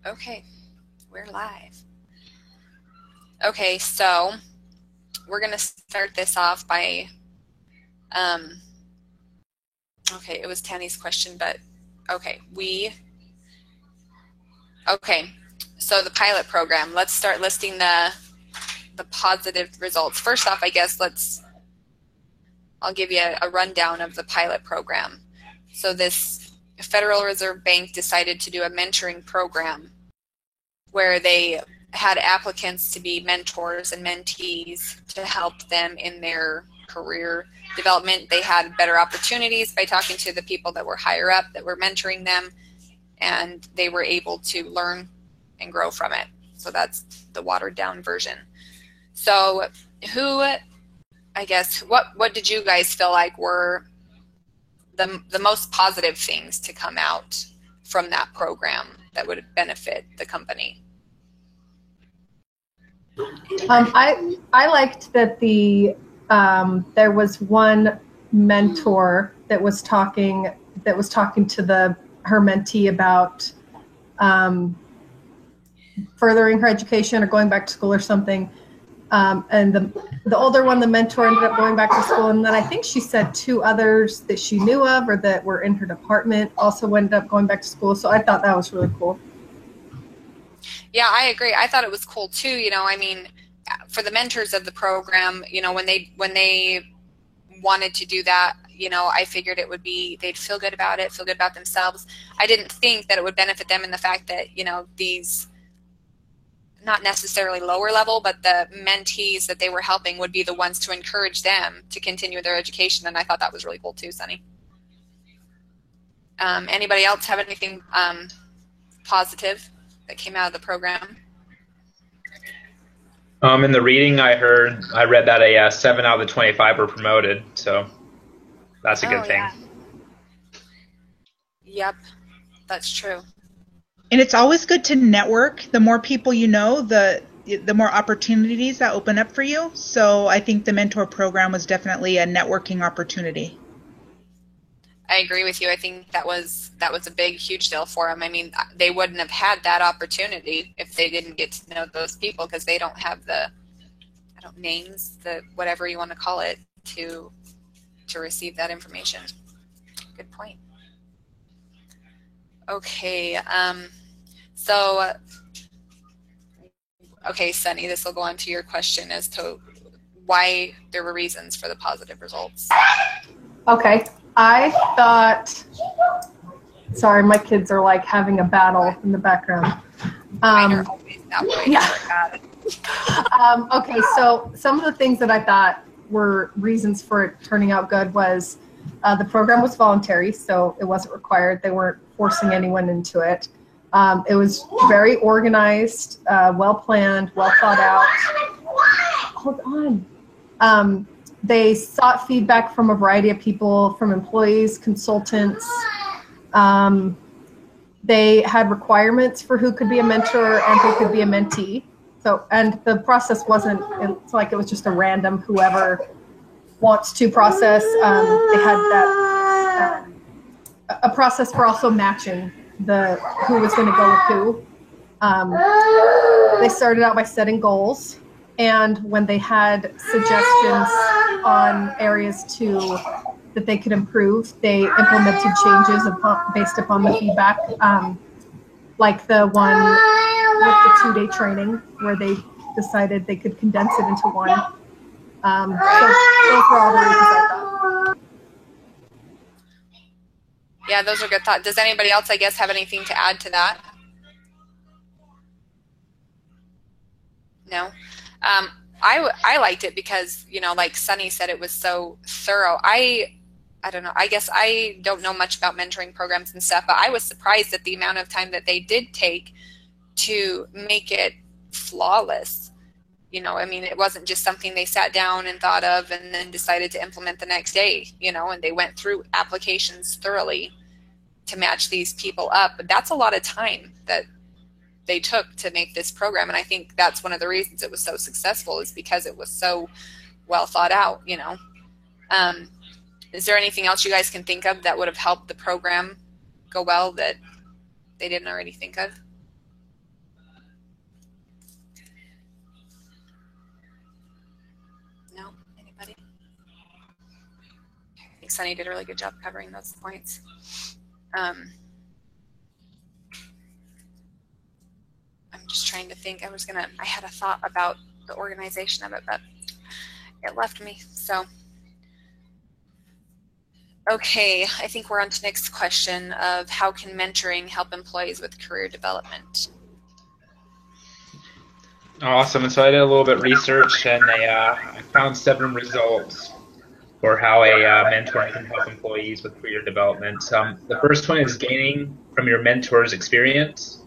Okay, we're live. Okay, so we're going to start this off by, okay, it was Tanny's question, but okay, so the pilot program, let's start listing the positive results. First off, I guess I'll give you a rundown of the pilot program. So this Federal Reserve Bank decided to do a mentoring program where they had applicants to be mentors and mentees to help them in their career development. They had better opportunities by talking to the people that were higher up that were mentoring them, and they were able to learn and grow from it. So that's the watered down version. So what did you guys feel like were the most positive things to come out from that program that would benefit the company? I liked that there was one mentor that was talking to her mentee about furthering her education or going back to school or something. And the older one, the mentor, ended up going back to school. And then I think she said two others that she knew of or that were in her department also ended up going back to school. So I thought that was really cool. Yeah, I agree. I thought it was cool too. I mean, for the mentors of the program, when they wanted to do that, I figured it would be, they'd feel good about it, feel good about themselves. I didn't think that it would benefit them in the fact that, these, not necessarily lower level, but the mentees that they were helping would be the ones to encourage them to continue their education. And I thought that was really cool too, Sunny. Anybody else have anything positive that came out of the program? In the reading, I read that 7 out of the 25 were promoted, so that's a good thing. Yeah. Yep, that's true. And it's always good to network. The more people you know, the more opportunities that open up for you. So I think the mentor program was definitely a networking opportunity. I agree with you. I think that was a big, huge deal for them. I mean, they wouldn't have had that opportunity if they didn't get to know those people, because they don't have names, whatever you want to call it, to receive that information. Good point. Okay. Okay, Sunny, this will go on to your question as to why there were reasons for the positive results. Okay. I thought, sorry, my kids are like having a battle in the background. Mine are always that way. Yeah. Okay, so some of the things that I thought were reasons for it turning out good was the program was voluntary, so it wasn't required. They weren't forcing anyone into it. It was very organized, well-planned, well thought out. Hold on. They sought feedback from a variety of people, from employees, consultants. They had requirements for who could be a mentor and who could be a mentee. So, and the process wasn't, it's like it was just a random whoever wants to process. They had that a process for also matching who was going to go with who. They started out by setting goals. And when they had suggestions on areas that they could improve, they implemented changes based upon the feedback, like the one with the 2-day training where they decided they could condense it into one. So those were all the reasons I thought. Yeah, those are good thoughts. Does anybody else, I guess, have anything to add to that? No? I liked it because, like Sunny said, it was so thorough. I don't know. I guess I don't know much about mentoring programs and stuff, but I was surprised at the amount of time that they did take to make it flawless. I mean, it wasn't just something they sat down and thought of and then decided to implement the next day, and they went through applications thoroughly to match these people up. But that's a lot of time that they took to make this program. And I think that's one of the reasons it was so successful, is because it was so well thought out, Is there anything else you guys can think of that would have helped the program go well that they didn't already think of? think Sunny did a really good job covering those points. I'm just trying to think. I had a thought about the organization of it, but it left me. So, okay, I think we're on to the next question of how can mentoring help employees with career development? Awesome. And so I did a little bit of research, and I found 7 results for how a mentor can help employees with career development. The first one is gaining from your mentor's experience.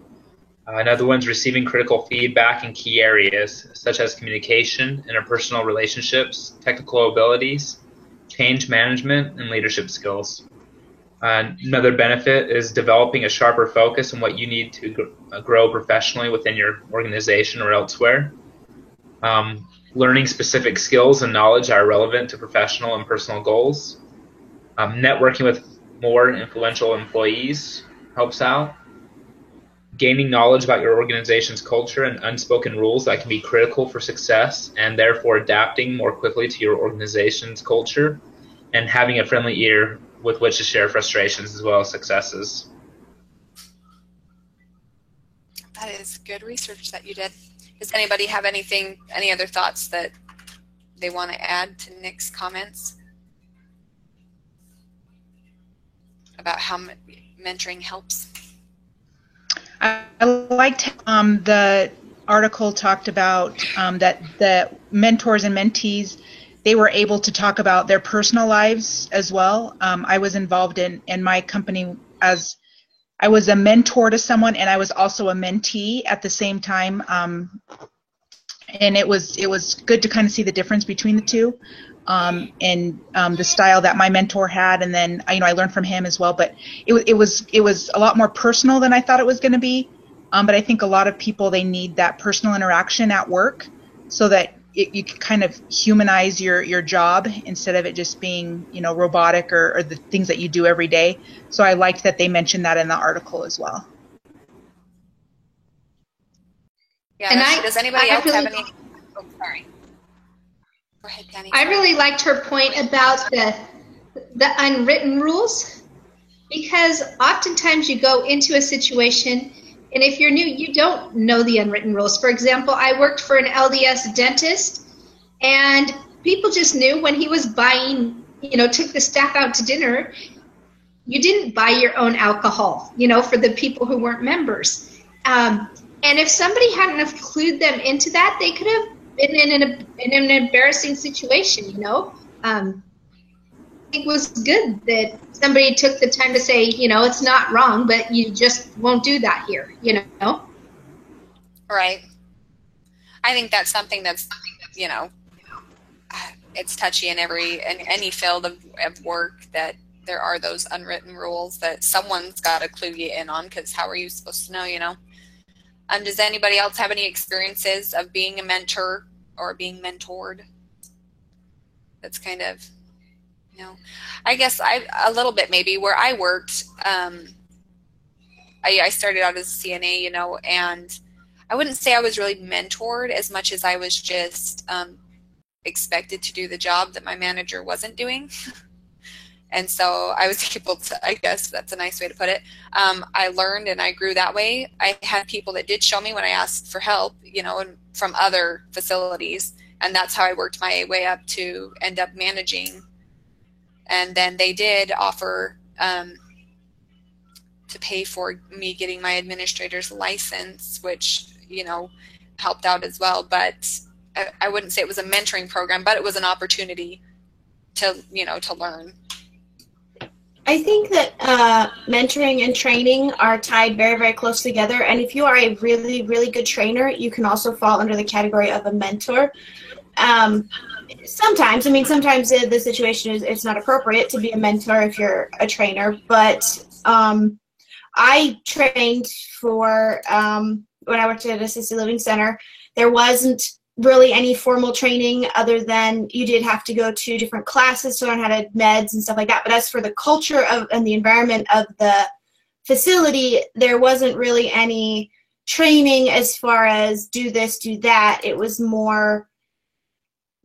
Another one's receiving critical feedback in key areas, such as communication, interpersonal relationships, technical abilities, change management, and leadership skills. Another benefit is developing a sharper focus on what you need to grow professionally within your organization or elsewhere. Learning specific skills and knowledge that are relevant to professional and personal goals. Networking with more influential employees helps out. Gaining knowledge about your organization's culture and unspoken rules that can be critical for success, and therefore adapting more quickly to your organization's culture, and having a friendly ear with which to share frustrations as well as successes. That is good research that you did. Does anybody have any other thoughts that they want to add to Nick's comments about how mentoring helps? I liked the article talked about that the mentors and mentees, they were able to talk about their personal lives as well. I was involved in my company as I was a mentor to someone, and I was also a mentee at the same time. And it was good to kind of see the difference between the two, and the style that my mentor had, and then I learned from him as well. But it was a lot more personal than I thought it was going to be. But I think a lot of people, they need that personal interaction at work, so that you can kind of humanize your job instead of it just being robotic or the things that you do every day. So I liked that they mentioned that in the article as well. Yeah. And does anybody else have any? Oh, sorry. Go ahead, Danny. I really liked her point about the unwritten rules, because oftentimes you go into a situation, and if you're new, you don't know the unwritten rules. For example, I worked for an LDS dentist, and people just knew when he was buying, took the staff out to dinner, you didn't buy your own alcohol, for the people who weren't members. And if somebody hadn't have clued them into that, they could have been in an embarrassing situation, It was good that somebody took the time to say, it's not wrong, but you just won't do that here, Right. I think that's something that's, it's touchy in any field of work, that there are those unwritten rules that someone's got to clue you in on, because how are you supposed to know, Does anybody else have any experiences of being a mentor or being mentored? That's kind of, I guess a little bit maybe where I worked. I started out as a CNA, and I wouldn't say I was really mentored as much as I was just expected to do the job that my manager wasn't doing. And so I was able to, I guess that's a nice way to put it. I learned and I grew that way. I had people that did show me when I asked for help, and from other facilities. And that's how I worked my way up to end up managing. And then they did offer to pay for me getting my administrator's license, which, helped out as well. But I wouldn't say it was a mentoring program, but it was an opportunity to learn. I think that mentoring and training are tied very, very close together. And if you are a really, really good trainer, you can also fall under the category of a mentor. Sometimes the situation is it's not appropriate to be a mentor if you're a trainer. But I trained for, when I worked at an assisted living center, there wasn't really any formal training other than you did have to go to different classes to learn how to meds and stuff like that. But as for the culture and the environment of the facility, there wasn't really any training as far as do this, do that. It was more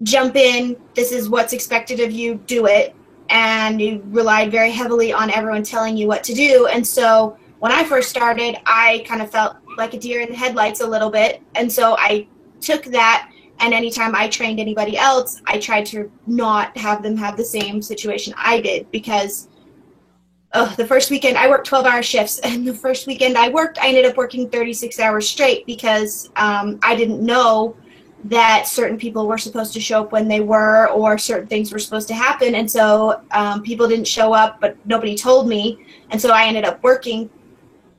jump in, this is what's expected of you, do it. and you relied very heavily on everyone telling you what to do. And so when I first started, I kind of felt like a deer in the headlights a little bit. And so I took that, and anytime I trained anybody else, I tried to not have them have the same situation I did, because the first weekend I worked 12-hour shifts, and the first weekend I worked, I ended up working 36 hours straight because I didn't know that certain people were supposed to show up when they were, or certain things were supposed to happen. And so people didn't show up, but nobody told me. And so I ended up working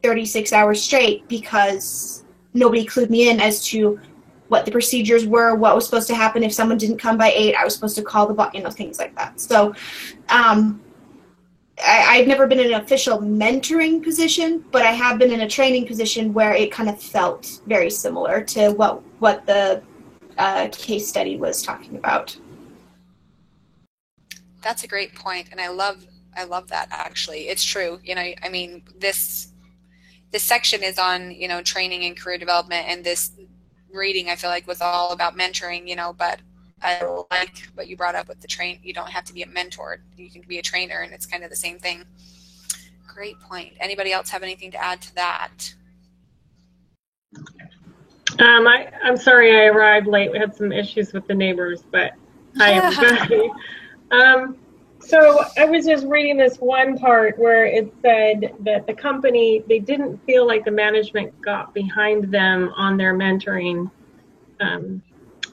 36 hours straight because nobody clued me in as to what the procedures were, what was supposed to happen. If someone didn't come by 8, I was supposed to call the boss, things like that. So I've never been in an official mentoring position, but I have been in a training position where it kind of felt very similar to what the case study was talking about. That's a great point, and I love that. Actually, it's true. I mean, this section is on training and career development, and this reading I feel like was all about mentoring. But I like what you brought up with the train. You don't have to be a mentor. You can be a trainer, and it's kind of the same thing. Great point. Anybody else have anything to add to that? I'm sorry I arrived late. We had some issues with the neighbors, but hi everybody. So I was just reading this one part where it said that the company, they didn't feel like the management got behind them on their mentoring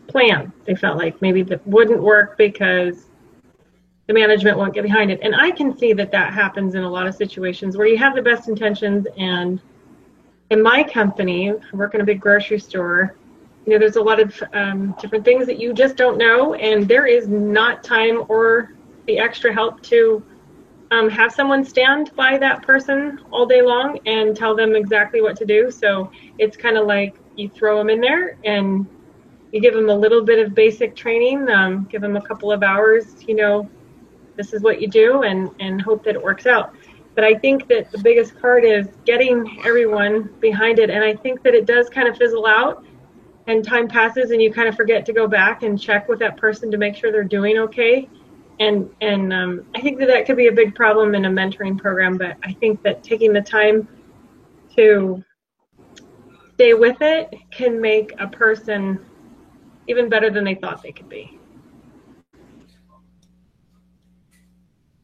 plan. They felt like maybe that wouldn't work because the management won't get behind it. And I can see that happens in a lot of situations where you have the best intentions. And in my company, I work in a big grocery store, there's a lot of different things that you just don't know, and there is not time or the extra help to have someone stand by that person all day long and tell them exactly what to do. So it's kind of like you throw them in there and you give them a little bit of basic training, give them a couple of hours, this is what you do, and hope that it works out. But I think that the biggest part is getting everyone behind it. And I think that it does kind of fizzle out and time passes and you kind of forget to go back and check with that person to make sure they're doing okay. And I think that could be a big problem in a mentoring program. But I think that taking the time to stay with it can make a person even better than they thought they could be.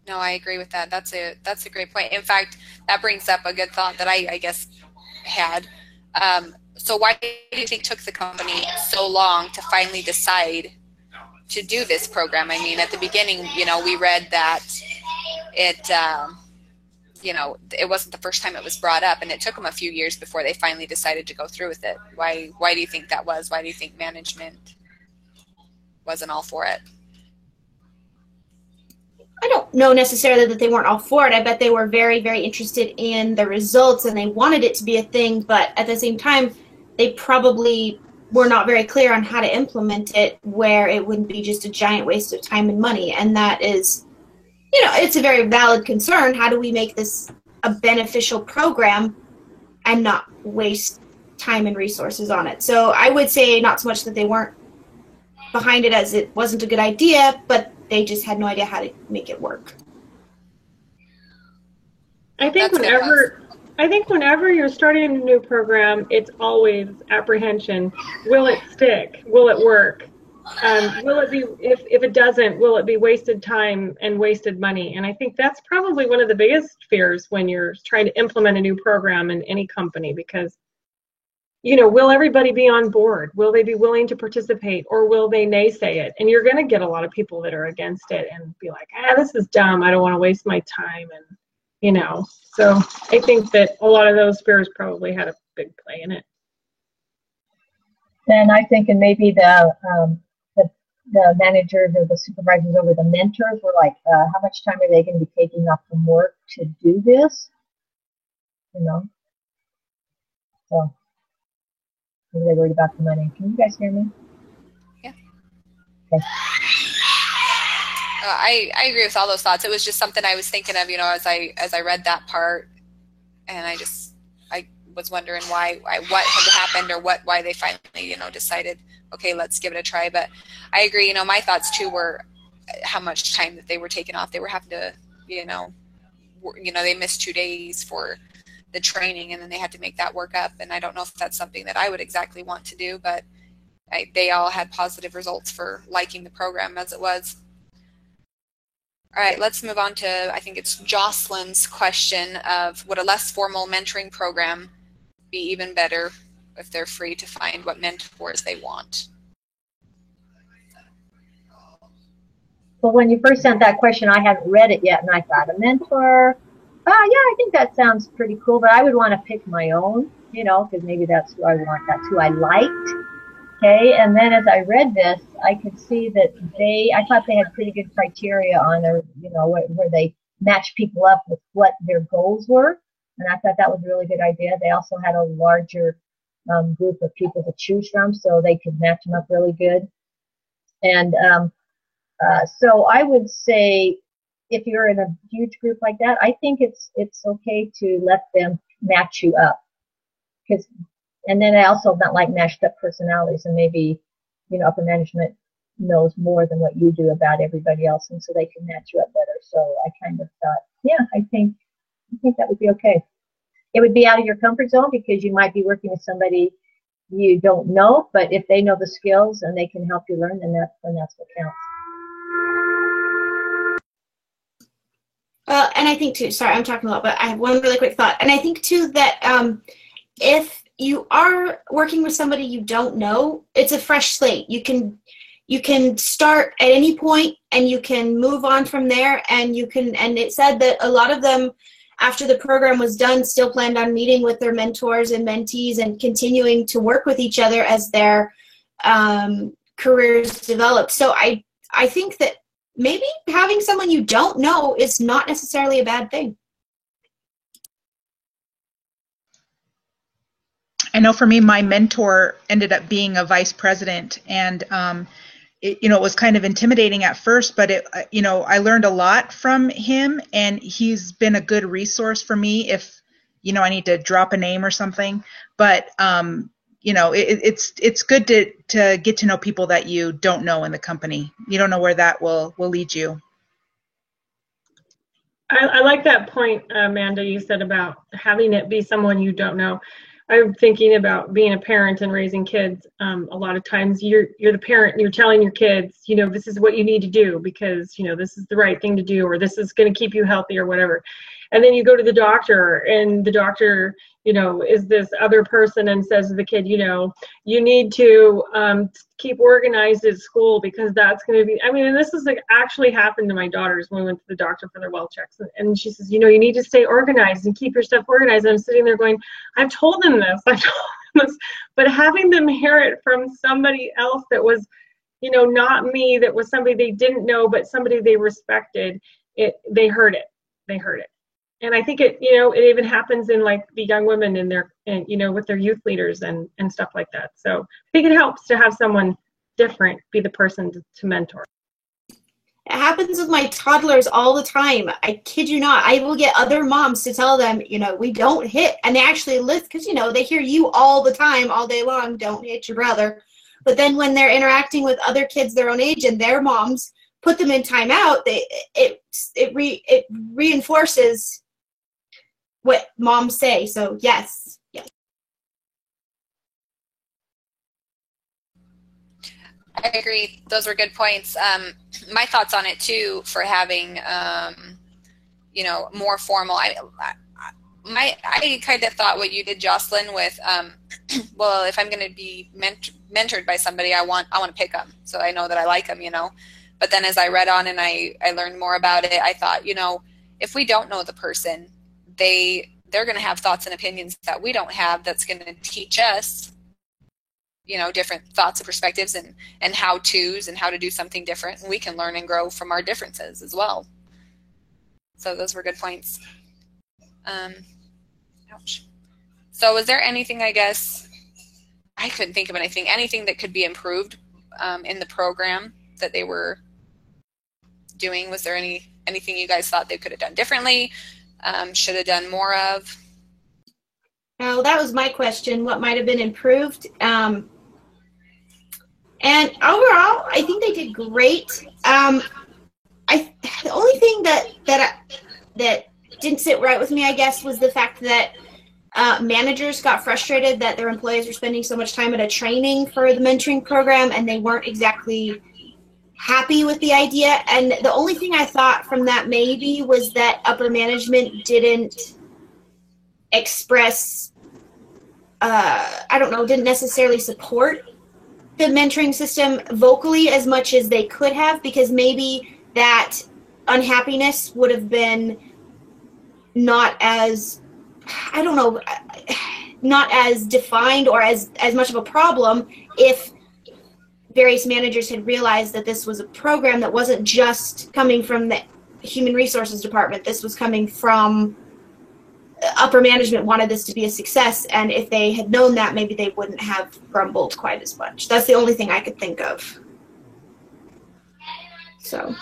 No, I agree with that. That's a great point. In fact, that brings up a good thought that I guess had. So why do you think it took the company so long to finally decide to do this program? I mean, at the beginning, we read that it, it wasn't the first time it was brought up, and it took them a few years before they finally decided to go through with it. Why do you think that was? Why do you think management wasn't all for it? I don't know necessarily that they weren't all for it. I bet they were very, very interested in the results and they wanted it to be a thing, but at the same time, they probably were not very clear on how to implement it where it wouldn't be just a giant waste of time and money. And that is, it's a very valid concern. How do we make this a beneficial program and not waste time and resources on it? So I would say not so much that they weren't behind it as it wasn't a good idea, but they just had no idea how to make it work. I think whenever you're starting a new program, it's always apprehension. Will it stick? Will it work? Will it be, if it doesn't, will it be wasted time and wasted money? And I think that's probably one of the biggest fears when you're trying to implement a new program in any company, because will everybody be on board? Will they be willing to participate, or will they naysay it? And you're going to get a lot of people that are against it and be like, this is dumb. I don't want to waste my time. And, so I think that a lot of those fears probably had a big play in it. And I think, and maybe the managers or the supervisors over the mentors were like, how much time are they going to be taking off from work to do this? So. Maybe they're worried about the money. Can you guys hear me? Yeah. Okay. I agree with all those thoughts. It was just something I was thinking of, as I read that part, and I was wondering what had happened or why they finally, decided, okay, let's give it a try. But I agree. My thoughts too were, how much time that they were taking off. They were having to, they missed 2 days for the training, and then they had to make that work up. And I don't know if that's something that I would exactly want to do, but they all had positive results for liking the program as it was. All right, let's move on to, I think it's Jocelyn's question of, would a less formal mentoring program be even better if they're free to find what mentors they want? Well, when you first sent that question, I hadn't read it yet, and I thought, a mentor, yeah, I think that sounds pretty cool, but I would want to pick my own, because maybe that's who I want, that's who I liked. Okay, and then as I read this, I could see that I thought they had pretty good criteria on their, where they matched people up with what their goals were, and I thought that was a really good idea. They also had a larger group of people to choose from, so they could match them up really good. And so I would say, if you're in a huge group like that, I think it's okay to let them match you up, and then I also not like mashed up personalities, and maybe upper management knows more than what you do about everybody else, and so they can match you up better. So I kind of thought, yeah, I think that would be okay. It would be out of your comfort zone because you might be working with somebody you don't know, but if they know the skills and they can help you learn, then that's what counts. And I think too, sorry, I'm talking a lot, but I have one really quick thought. And I think too that if you are working with somebody you don't know, it's a fresh slate. You can start at any point and you can move on from there, and it said that a lot of them, after the program was done, still planned on meeting with their mentors and mentees and continuing to work with each other as their careers develop. So I think that maybe having someone you don't know is not necessarily a bad thing. I know for me, my mentor ended up being a vice president, and it was kind of intimidating at first, but I learned a lot from him, and he's been a good resource for me if I need to drop a name or something. But it's good to get to know people that you don't know in the company. You don't know where that will lead you. I like that point, Amanda, you said about having it be someone you don't know. I'm thinking about being a parent and raising kids. A lot of times you're the parent and you're telling your kids, this is what you need to do because, this is the right thing to do, or this is going to keep you healthy or whatever. And then you go to the doctor, and the doctor, is this other person and says to the kid, you need to keep organized at school because that's going to be, and this is actually happened to my daughters when we went to the doctor for their well checks. And she says, you need to stay organized and keep your stuff organized. And I'm sitting there going, I've told them this, but having them hear it from somebody else that was, not me, that was somebody they didn't know, but somebody they respected, they heard it. And I think it even happens in like the young women in their, with their youth leaders and stuff like that. So I think it helps to have someone different be the person to mentor. It happens with my toddlers all the time. I kid you not. I will get other moms to tell them, we don't hit, and they actually listen because, they hear you all the time, all day long, don't hit your brother. But then when they're interacting with other kids their own age and their moms put them in timeout, it reinforces what moms say. So yes. I agree. Those were good points. My thoughts on it too, for having, more formal. I kind of thought what you did, Jocelyn, with, well, if I'm going to be mentored by somebody, I want to pick them, so I know that I like them, But then as I read on and I learned more about it, I thought, if we don't know the person, they're going to have thoughts and opinions that we don't have, that's going to teach us, different thoughts and perspectives and how-tos and how to do something different. And we can learn and grow from our differences as well. So those were good points. Ouch. So was there anything, I guess, I couldn't think of anything that could be improved in the program that they were doing? Was there anything you guys thought they could have done differently? Should have done more of? Well, that was my question. What might have been improved? And overall, I think they did great. the only thing that didn't sit right with me, I guess, was the fact that managers got frustrated that their employees were spending so much time at a training for the mentoring program, and they weren't exactly happy with the idea. And the only thing I thought from that maybe was that upper management didn't express, didn't necessarily support the mentoring system vocally as much as they could have, because maybe that unhappiness would have been not as defined or as much of a problem if various managers had realized that this was a program that wasn't just coming from the human resources department. This was coming from upper management, wanted this to be a success, and if they had known that, maybe they wouldn't have grumbled quite as much. That's the only thing I could think of. So.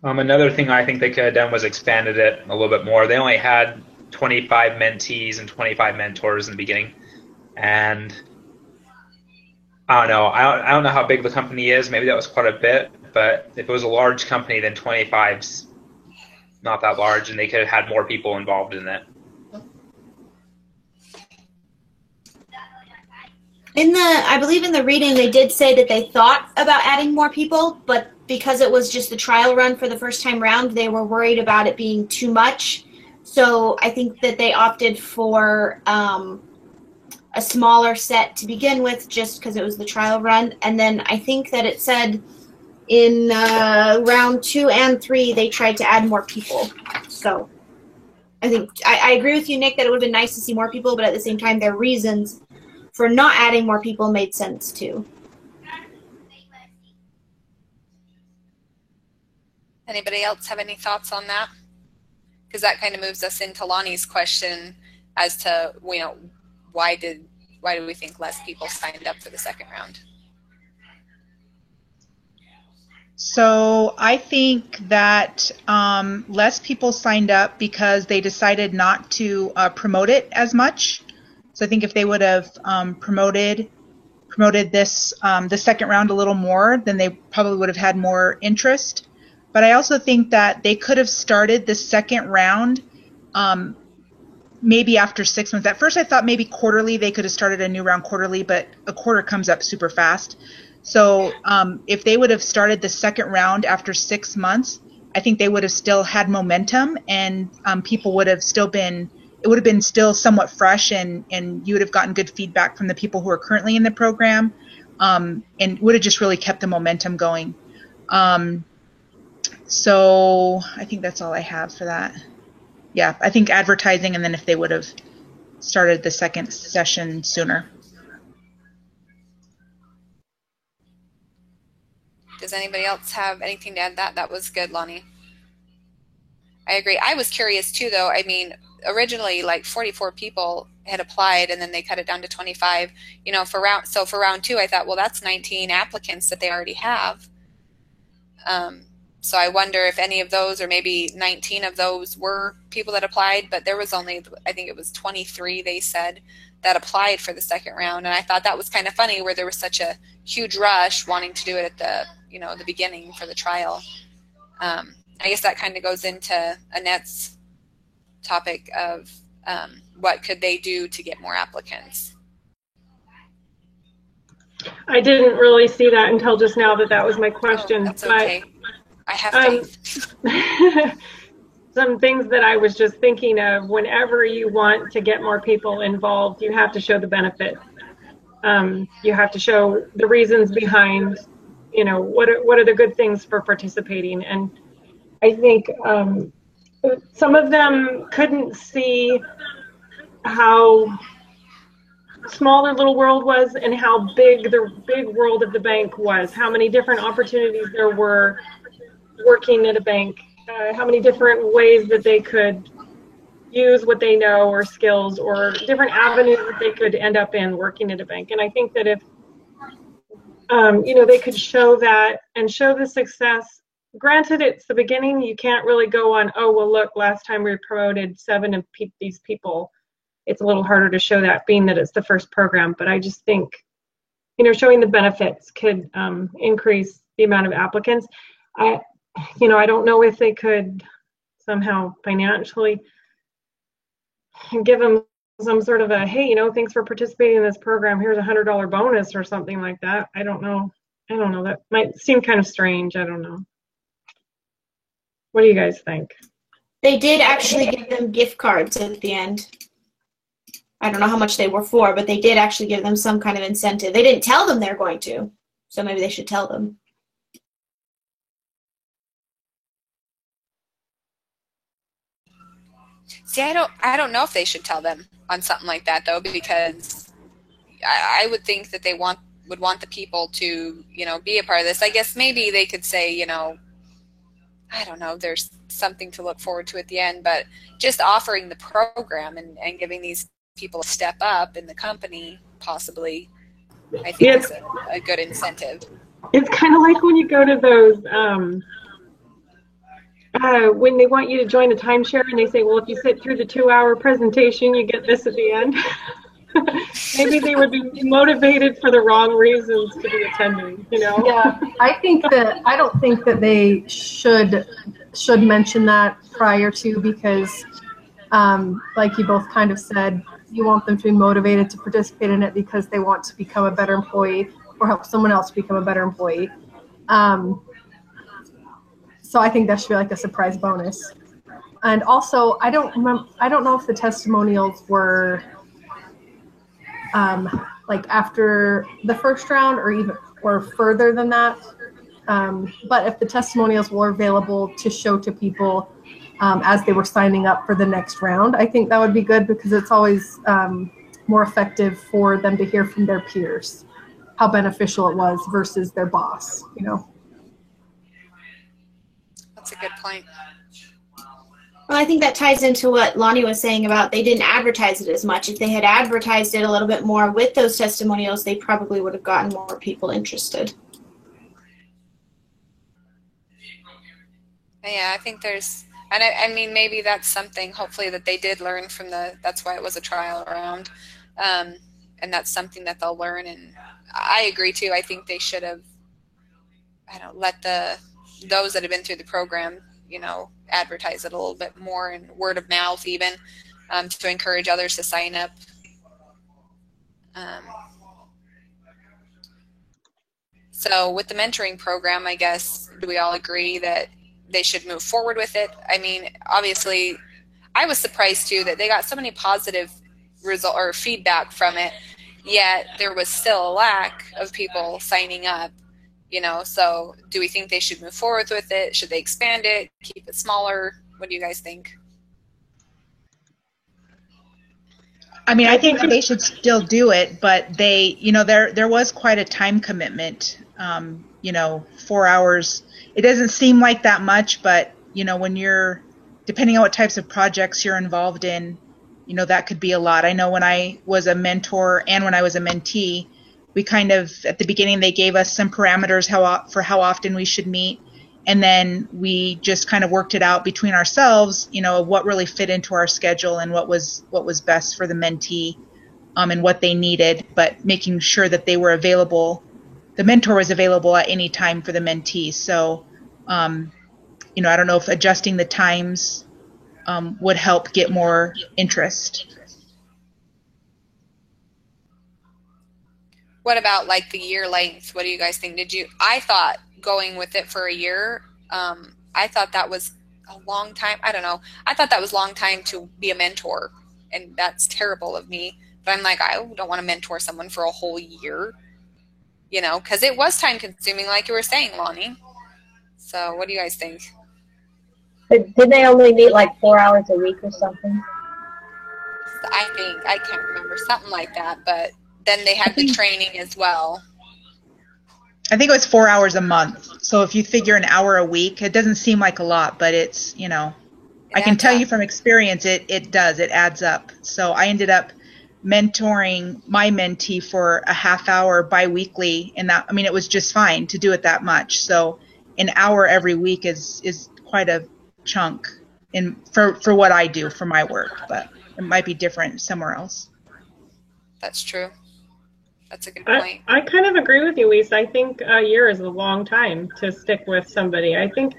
Another thing I think they could have done was expanded it a little bit more. They only had 25 mentees and 25 mentors in the beginning. And I don't know. I don't know how big the company is. Maybe that was quite a bit. But if it was a large company, then 25's not that large, and they could have had more people involved in it. I believe in the reading, they did say that they thought about adding more people, but because it was just the trial run for the first time round, they were worried about it being too much. So I think that they opted for a smaller set to begin with, just because it was the trial run. And then I think that it said in round 2 and 3, they tried to add more people. So I think I agree with you, Nick, that it would have been nice to see more people, but at the same time, their reasons for not adding more people made sense too. Anybody else have any thoughts on that? Because that kind of moves us into Lonnie's question as to, why do we think less people signed up for the second round? So I think that less people signed up because they decided not to promote it as much. So I think if they would have promoted this the second round a little more, then they probably would have had more interest. But I also think that they could have started the second round maybe after 6 months. At first I thought maybe quarterly, they could have started a new round quarterly, but a quarter comes up super fast. So if they would have started the second round after 6 months, I think they would have still had momentum, and people would have still been, it would have been still somewhat fresh, and you would have gotten good feedback from the people who are currently in the program, and would have just really kept the momentum going. So I think that's all I have for that. Yeah, I think advertising, and then if they would have started the second session sooner. Does anybody else have anything to add? That was good, Lonnie. I agree. I was curious too, though. I mean, originally like 44 people had applied, and then they cut it down to 25. For round 2, I thought, well, that's 19 applicants that they already have. So I wonder if any of those, or maybe 19 of those, were people that applied, but there was only, I think it was 23, they said, that applied for the second round. And I thought that was kind of funny, where there was such a huge rush wanting to do it at the beginning for the trial. I guess that kind of goes into Annette's topic of what could they do to get more applicants. I didn't really see that until just now that was my question. That's okay. I have faith. Some things that I was just thinking of: whenever you want to get more people involved, you have to show the benefit. You have to show the reasons behind, what are the good things for participating. And I think some of them couldn't see how small their little world was and how big the big world of the bank was, how many different opportunities there were working at a bank, how many different ways that they could use what they know, or skills, or different avenues that they could end up in working at a bank. And I think that if they could show that and show the success. Granted, it's the beginning. You can't really go on, oh, well, look, last time we promoted 7 of these people. It's a little harder to show that, being that it's the first program. But I just think showing the benefits could increase the amount of applicants. I don't know if they could somehow financially give them some sort of a, hey, thanks for participating in this program. Here's $100 bonus or something like that. I don't know. That might seem kind of strange. I don't know. What do you guys think? They did actually give them gift cards at the end. I don't know how much they were for, but they did actually give them some kind of incentive. They didn't tell them they're going to, so maybe they should tell them. See, I don't know if they should tell them on something like that though, because I would think that they would want the people to, be a part of this. I guess maybe they could say, I don't know, there's something to look forward to at the end, but just offering the program and giving these people a step up in the company, possibly, I think is a good incentive. It's kind of like when you go to those, when they want you to join a timeshare and they say, well, if you sit through the 2-hour presentation, you get this at the end. Maybe they would be motivated for the wrong reasons to be attending, Yeah, I don't think that they should mention that prior to, because like you both kind of said, you want them to be motivated to participate in it because they want to become a better employee or help someone else become a better employee. So I think that should be like a surprise bonus. And also, I don't know if the testimonials were like after the first round or further than that. But if the testimonials were available to show to people as they were signing up for the next round, I think that would be good, because it's always more effective for them to hear from their peers how beneficial it was versus their boss, That's a good point. Well, I think that ties into what Lonnie was saying about they didn't advertise it as much. If they had advertised it a little bit more with those testimonials, they probably would have gotten more people interested. Yeah, I think and I mean, maybe that's something, hopefully, that they did learn from that's why it was a trial round. And that's something that they'll learn. And I agree too. I think they should have, let those that have been through the program, advertise it a little bit more, and word of mouth even, to encourage others to sign up. So with the mentoring program, I guess, do we all agree that they should move forward with it? I mean, obviously, I was surprised too that they got so many positive result or feedback from it, yet there was still a lack of people signing up. So do we think they should move forward with it? Should they expand it, keep it smaller? What do you guys think? I mean, I think that they should still do it, but they, there was quite a time commitment. 4 hours. It doesn't seem like that much, but when you're, depending on what types of projects you're involved in, that could be a lot. I know when I was a mentor and when I was a mentee, we kind of, at the beginning, they gave us some parameters for how often we should meet. And then we just kind of worked it out between ourselves, what really fit into our schedule and what was best for the mentee, and what they needed, but making sure that they were available. The mentor was available at any time for the mentee. So, I don't know if adjusting the times would help get more interest. What about like the year length? What do you guys think? I thought going with it for a year, I thought that was a long time. I don't know. I thought that was a long time to be a mentor, and that's terrible of me. But I'm like, I don't want to mentor someone for a whole year, because it was time consuming, like you were saying, Lonnie. So what do you guys think? But did they only meet like 4 hours a week or something? I can't remember, something like that, but then they had the training as well. I think it was 4 hours a month. So if you figure an hour a week, it doesn't seem like a lot, but it's, I can tell you from experience, it does. It adds up. So I ended up mentoring my mentee for a half hour biweekly, and that, it was just fine to do it that much. So an hour every week is quite a chunk for what I do for my work, but it might be different somewhere else. That's true. That's a good point. I kind of agree with you, Lisa. I think a year is a long time to stick with somebody. I think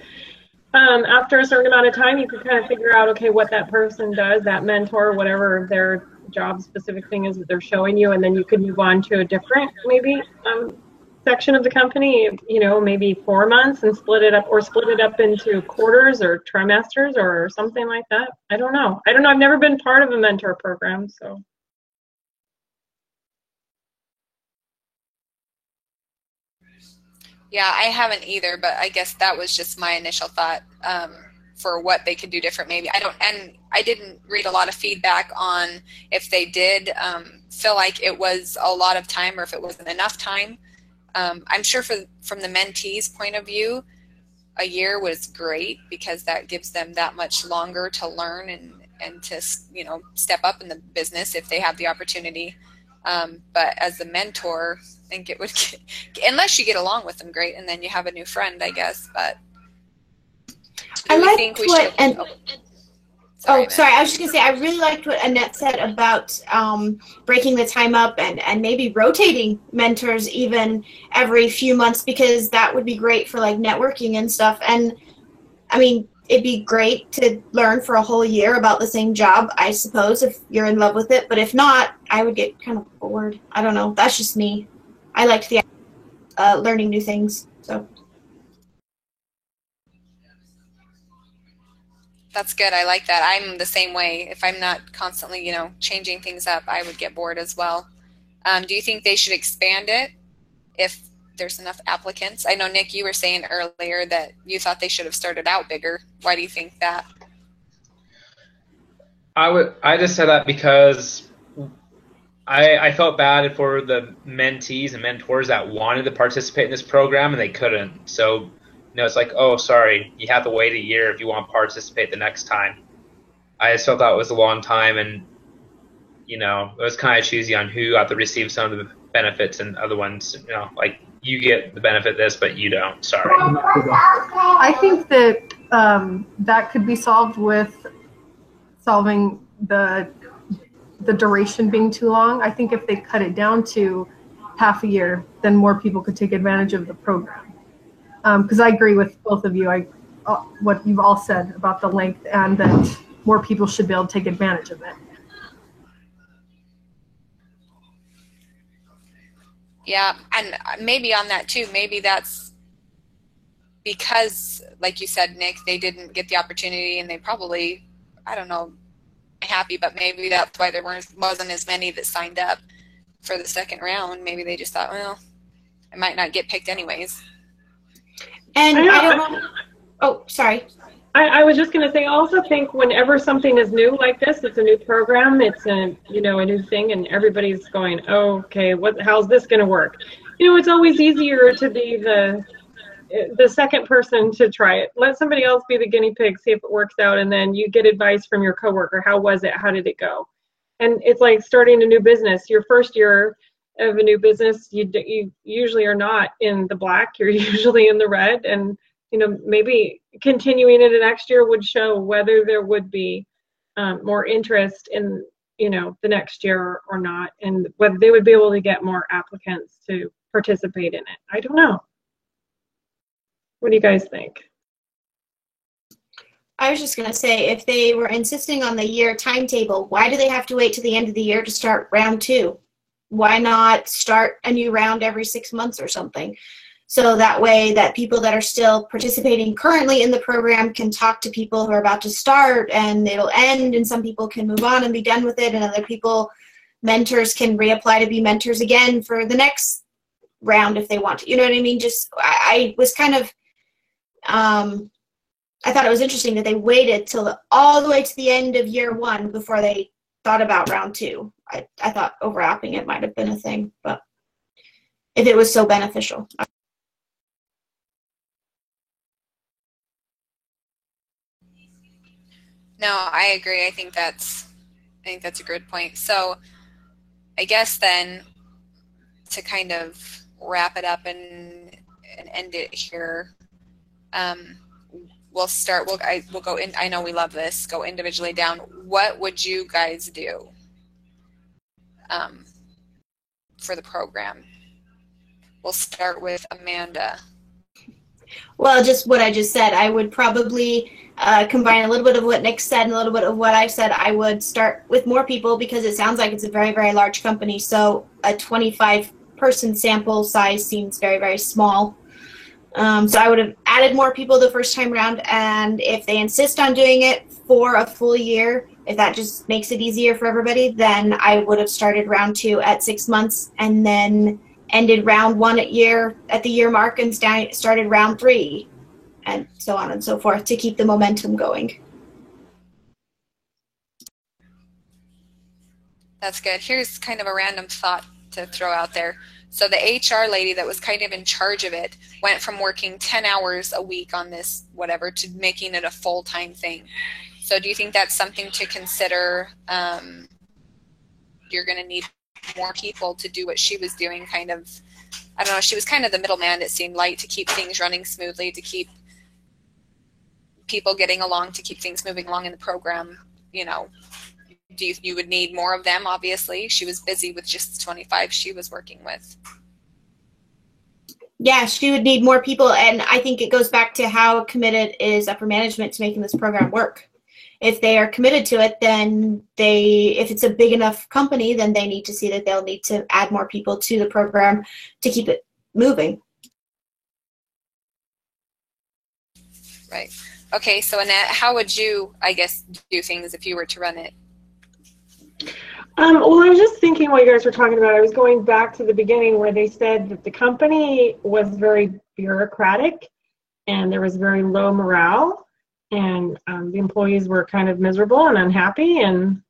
after a certain amount of time, you can kind of figure out, okay, what that person does, that mentor, whatever their job specific thing is that they're showing you, and then you could move on to a different maybe section of the company, maybe 4 months and split it up into quarters or trimesters or something like that. I don't know. I've never been part of a mentor program, so. Yeah, I haven't either, but I guess that was just my initial thought for what they could do different. Maybe I didn't read a lot of feedback on if they did feel like it was a lot of time or if it wasn't enough time. I'm sure from the mentee's point of view, a year was great because that gives them that much longer to learn and to step up in the business if they have the opportunity. But as a mentor, I think it would unless you get along with them, great, and then you have a new friend, I guess. But I liked sorry, I was just gonna say I really liked what Annette said about breaking the time up and maybe rotating mentors even every few months, because that would be great for like networking and stuff. And I mean, it'd be great to learn for a whole year about the same job, I suppose, if you're in love with it. But if not, I would get kind of bored. I don't know. That's just me. I liked the learning new things. So that's good. I like that. I'm the same way. If I'm not constantly, changing things up, I would get bored as well. Do you think they should expand it if there's enough applicants? I know, Nick, you were saying earlier that you thought they should have started out bigger. Why do you think that? I just said that because I felt bad for the mentees and mentors that wanted to participate in this program and they couldn't. So, it's like, oh, sorry, you have to wait a year if you want to participate the next time. I just felt that was a long time, and it was kind of choosy on who got to receive some of the benefits and other ones, like you get the benefit of this, but you don't. Sorry. I think that that could be solved with solving the duration being too long. I think if they cut it down to half a year, then more people could take advantage of the program. Because I agree with both of you. What you've all said about the length and that more people should be able to take advantage of it. Yeah, and maybe on that too, maybe that's because, like you said, Nick, they didn't get the opportunity and they probably, I don't know, happy, but maybe that's why there wasn't as many that signed up for the second round. Maybe they just thought, well, I might not get picked anyways. And I don't know. Oh, sorry. I was just going to say, I also think whenever something is new like this, it's a new program, it's a new thing, and everybody's going, oh, okay, how's this going to work? It's always easier to be the second person to try it. Let somebody else be the guinea pig, see if it works out, and then you get advice from your coworker. How was it? How did it go? And it's like starting a new business. Your first year of a new business, you usually are not in the black. You're usually in the red, and maybe continuing it the next year would show whether there would be more interest in the next year or not, and whether they would be able to get more applicants to participate in it. I don't know. What do you guys think? I was just going to say, if they were insisting on the year timetable, why do they have to wait to the end of the year to start round 2? Why not start a new round every 6 months or something? So that way that people that are still participating currently in the program can talk to people who are about to start, and it'll end, and some people can move on and be done with it, and other people, mentors, can reapply to be mentors again for the next round if they want to. You know what I mean? Just, I was kind of, I thought it was interesting that they waited till all the way to the end of year 1 before they thought about round 2. I thought overlapping it might have been a thing, but if it was so beneficial. No, I agree. I think that's a good point. So I guess then to kind of wrap it up and end it here, we'll start. We'll go in. I know we love this. Go individually down. What would you guys do for the program? We'll start with Amanda. Well, just what I just said. I would probably combine a little bit of what Nick said and a little bit of what I said. I would start with more people because it sounds like it's a very, very large company. So a 25-person sample size seems very, very small. So I would have added more people the first time around, and if they insist on doing it for a full year, if that just makes it easier for everybody, then I would have started round 2 at 6 months and then ended round 1 at the year mark and started round 3, and so on and so forth to keep the momentum going. That's good. Here's kind of a random thought to throw out there. So the HR lady that was kind of in charge of it went from working 10 hours a week on this whatever to making it a full-time thing. So do you think that's something to consider? You're going to need more people to do what she was doing, kind of, I don't know, she was kind of the middleman, it seemed like, to keep things running smoothly, to keep people getting along, to keep things moving along in the program. You know, you would need more of them, obviously. She was busy with just the 25 she was working with. Yeah, she would need more people, and I think it goes back to how committed is upper management to making this program work. If they are committed to it, then if it's a big enough company, then they need to see that they'll need to add more people to the program to keep it moving. Right. Okay, so Annette, how would you, I guess, do things if you were to run it? Well, I was just thinking while you guys were talking about it, I was going back to the beginning where they said that the company was very bureaucratic and there was very low morale, and the employees were kind of miserable and unhappy. And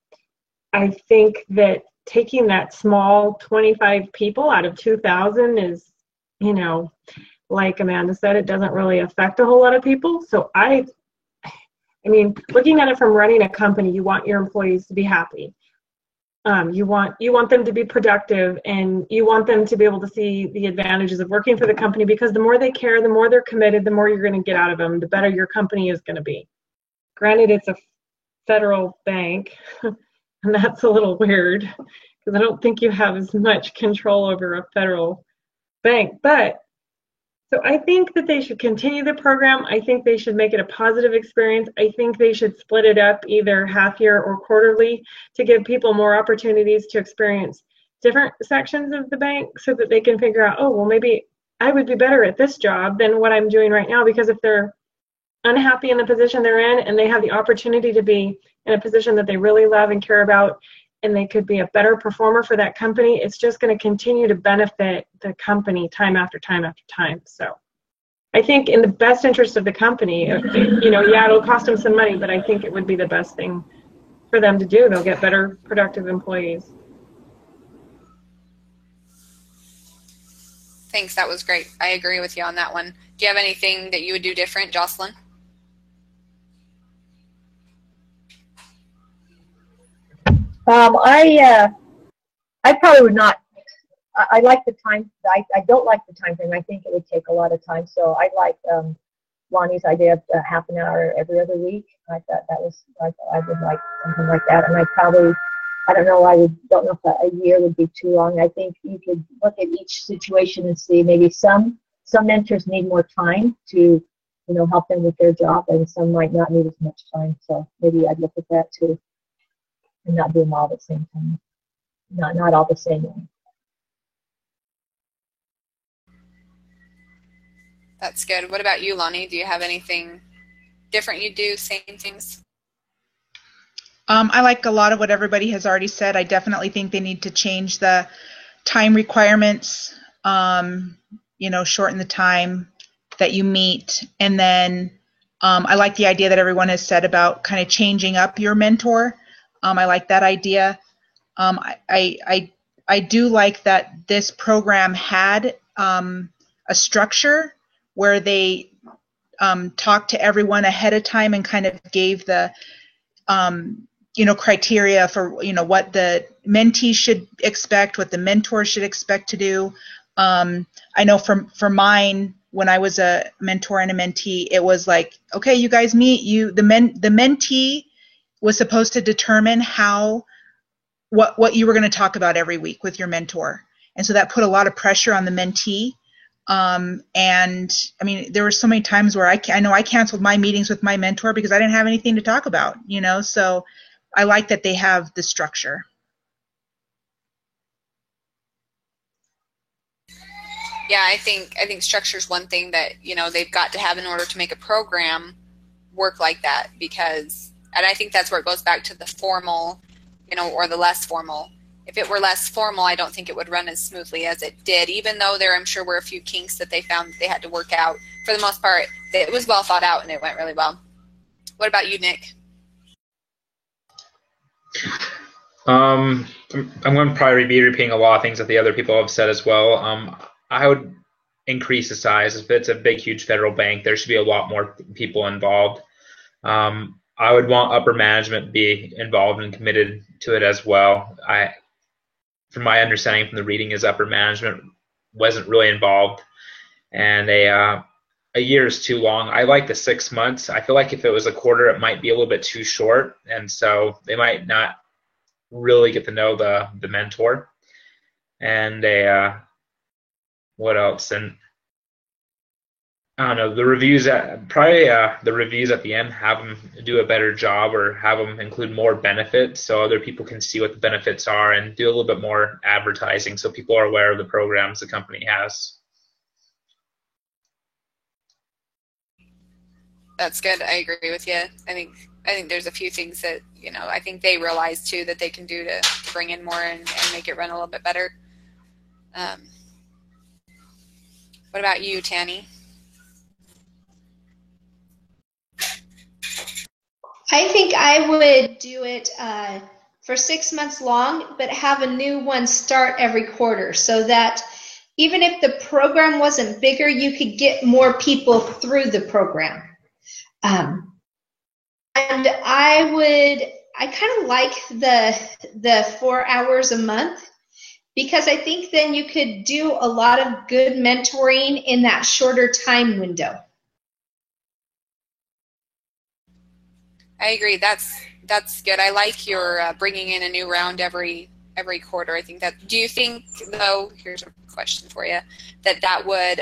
I think that taking that small 25 people out of 2,000 is, you know, like Amanda said, it doesn't really affect a whole lot of people. So I mean, looking at it from running a company, you want your employees to be happy. You want them to be productive, and you want them to be able to see the advantages of working for the company, because the more they care, the more they're committed, the more you're going to get out of them, the better your company is going to be. Granted, it's a federal bank, and that's a little weird because I don't think you have as much control over a federal bank. But so I think that they should continue the program. I think they should make it a positive experience. I think they should split it up either half year or quarterly to give people more opportunities to experience different sections of the bank so that they can figure out, oh, well, maybe I would be better at this job than what I'm doing right now. Because if they're unhappy in the position they're in and they have the opportunity to be in a position that they really love and care about, and they could be a better performer for that company, it's just going to continue to benefit the company time after time after time. So I think in the best interest of the company, you know, yeah, it'll cost them some money, but I think it would be the best thing for them to do. They'll get better, productive employees. Thanks, that was great. I agree with you on that one. Do you have anything that you would do different, Jocelyn? I probably would not. I like the time. I don't like the time frame. I think it would take a lot of time. So I like Lonnie's idea of half an hour every other week. I thought that was. I would like something like that. And I don't know. Don't know if a year would be too long. I think you could look at each situation and see maybe some mentors need more time to, you know, help them with their job, and some might not need as much time. So maybe I'd look at that too. And not do them all at the same time. Not all the same way. That's good. What about you, Lonnie? Do you have anything different you do, same things? I like a lot of what everybody has already said. I definitely think they need to change the time requirements, you know, shorten the time that you meet. And then I like the idea that everyone has said about kind of changing up your mentor. I like that idea. I do like that this program had a structure where they talked to everyone ahead of time and kind of gave the you know, criteria for, you know, what the mentee should expect, what the mentor should expect to do. I know for mine, when I was a mentor and a mentee, it was like, okay, you guys meet. The mentee was supposed to determine what you were going to talk about every week with your mentor. And so that put a lot of pressure on the mentee. And I mean, there were so many times where I know I canceled my meetings with my mentor because I didn't have anything to talk about, you know, so I like that they have the structure. Yeah, I think structure is one thing that, you know, they've got to have in order to make a program work like that, because, and I think that's where it goes back to the formal, you know, or the less formal. If it were less formal, I don't think it would run as smoothly as it did, even though there, I'm sure, were a few kinks that they found that they had to work out. For the most part, it was well thought out and it went really well. What about you, Nick? I'm going to probably be repeating a lot of things that the other people have said as well. I would increase the size. If it's a big, huge federal bank, there should be a lot more people involved. I would want upper management to be involved and committed to it as well. From my understanding from the reading, is upper management wasn't really involved, and a year is too long. I like the 6 months. I feel like if it was a quarter, it might be a little bit too short, and so they might not really get to know the mentor. And what else? And I don't know, the reviews the reviews at the end, have them do a better job or have them include more benefits so other people can see what the benefits are, and do a little bit more advertising so people are aware of the programs the company has. That's good. I agree with you. I think there's a few things that, you know, I think they realize too that they can do to bring in more and make it run a little bit better. What about you, Tanny? I think I would do it for 6 months long, but have a new one start every quarter, so that even if the program wasn't bigger, you could get more people through the program. And I kind of like the 4 hours a month, because I think then you could do a lot of good mentoring in that shorter time window. I agree. That's good. I like your bringing in a new round every quarter. I think that. Do you think, though? Here's a question for you: that would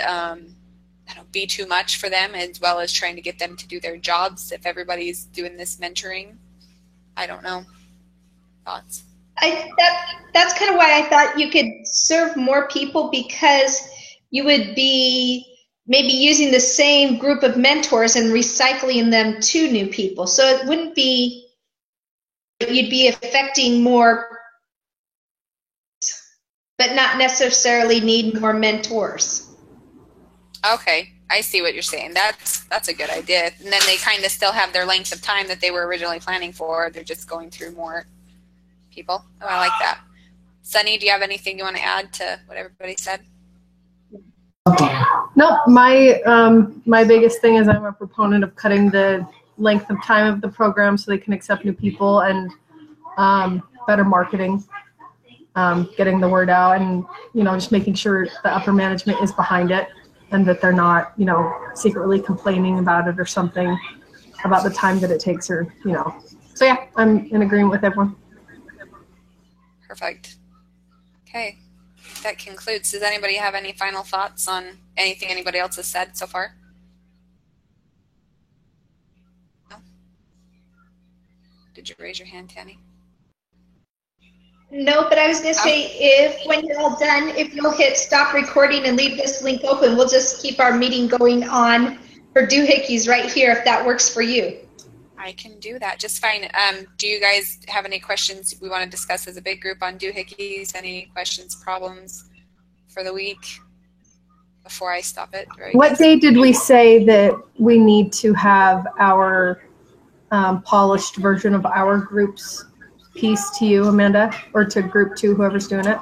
be too much for them, as well as trying to get them to do their jobs if everybody's doing this mentoring? I don't know. Thoughts? That's kind of why I thought you could serve more people, because you would be maybe using the same group of mentors and recycling them to new people. So it wouldn't be, you'd be affecting more, but not necessarily need more mentors. Okay, I see what you're saying. That's a good idea. And then they kind of still have their length of time that they were originally planning for. They're just going through more people. Oh, I like that. Sunny, do you have anything you want to add to what everybody said? No, my biggest thing is I'm a proponent of cutting the length of time of the program so they can accept new people, and better marketing, getting the word out, and, you know, just making sure the upper management is behind it and that they're not, you know, secretly complaining about it or something about the time that it takes, or, you know. So yeah, I'm in agreement with everyone. Perfect. Okay. That concludes. Does anybody have any final thoughts on anything anybody else has said so far? No? Did you raise your hand, Tanny? No, but I was going to say, if when you're all done, if you'll hit stop recording and leave this link open, we'll just keep our meeting going on for doohickeys right here, if that works for you. I can do that just fine. Do you guys have any questions we want to discuss as a big group on doohickeys? Any questions, problems for the week before I stop it? What day did we say that we need to have our polished version of our group's piece to you, Amanda, or to group 2, whoever's doing it?